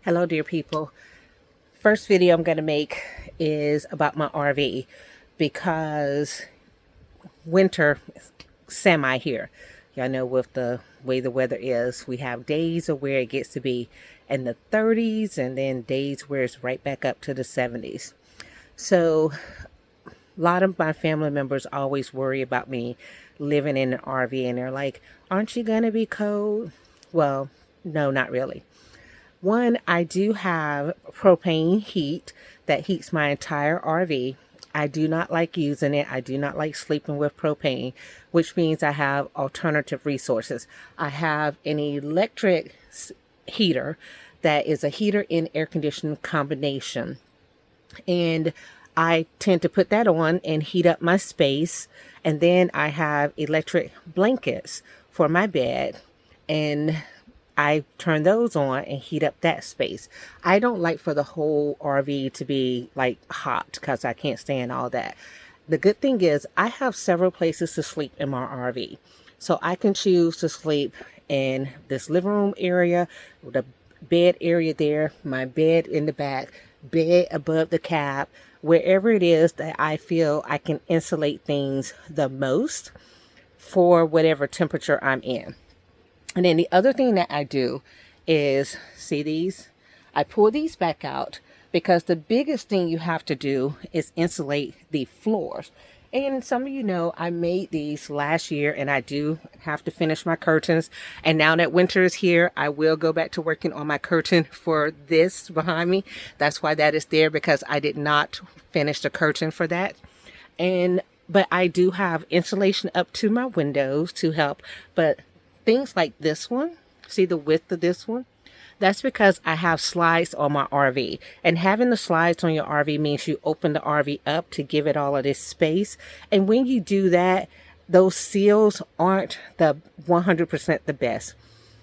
Hello, dear people. First video I'm going to make is about my RV because winter is semi here. Y'all know with the way the weather is, we have days of where it gets to be in the 30s and then days where it's right back up to the 70s. So a lot of my family members always worry about me living in an RV and they're like, aren't you going to be cold? Well, no, not really. One, I do have propane heat that heats my entire RV. I do not like using it. I do not like sleeping with propane, which means I have alternative resources. I have an electric heater that is a heater and air conditioning combination. And I tend to put that on and heat up my space. And then I have electric blankets for my bed. And I turn those on and heat up that space. I don't like for the whole RV to be like hot because I can't stand all that. The good thing is I have several places to sleep in my RV. So I can choose to sleep in this living room area, the bed area there, my bed in the back, bed above the cab, wherever it is that I feel I can insulate things the most for whatever temperature I'm in. And then the other thing that I do is, see these? I pull these back out because the biggest thing you have to do is insulate the floors. And some of you know I made these last year and I do have to finish my curtains. And now that winter is here, I will go back to working on my curtain for this behind me. That's why that is there, because I did not finish the curtain for that. But I do have insulation up to my windows to help. But things like this one, see the width of this one? That's because I have slides on my RV. And having the slides on your RV means you open the RV up to give it all of this space. And when you do that, those seals aren't the 100% the best.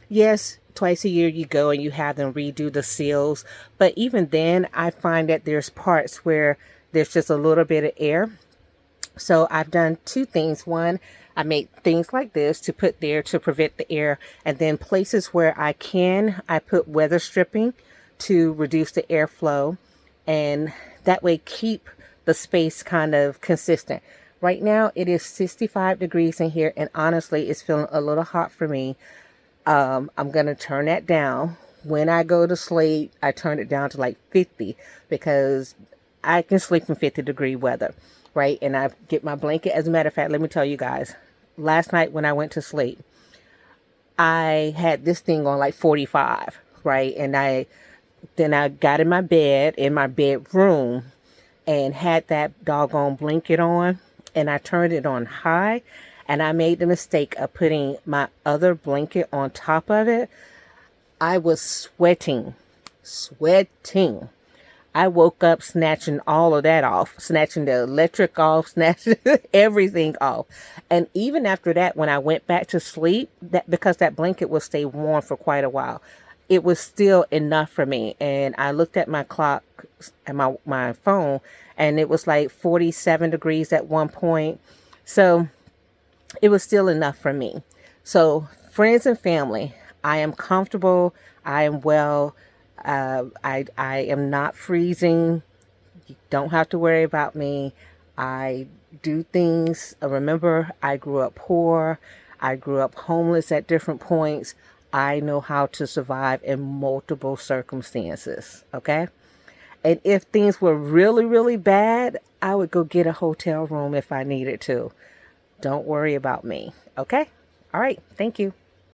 Yes, twice a year you go and you have them redo the seals. But even then, I find that there's parts where there's just a little bit of air. So I've done two things. One, I made things like this to put there to prevent the air. And then places where I can, I put weather stripping to reduce the airflow. And that way keep the space kind of consistent. Right now it is 65 degrees in here. And honestly, it's feeling a little hot for me. I'm going to turn that down. When I go to sleep, I turn it down to like 50 because I can sleep in 50-degree weather. Right? And I get my blanket. As a matter of fact, let me tell you guys, last night when I went to sleep, I had this thing on like 45, right? And then I got in my bed, in my bedroom, and had that doggone blanket on, and I turned it on high, and I made the mistake of putting my other blanket on top of it. I was sweating. I woke up snatching all of that off, snatching the electric off, snatching everything off. And even after that, when I went back to sleep, because that blanket will stay warm for quite a while, it was still enough for me. And I looked at my clock and my phone, and it was like 47 degrees at one point. So it was still enough for me. So friends and family, I am comfortable. I am well. I am not freezing. You don't have to worry about me. I do things. Remember, I grew up poor. I grew up homeless at different points. I know how to survive in multiple circumstances. Okay. And if things were really, really bad, I would go get a hotel room if I needed to. Don't worry about me. Okay. All right. Thank you.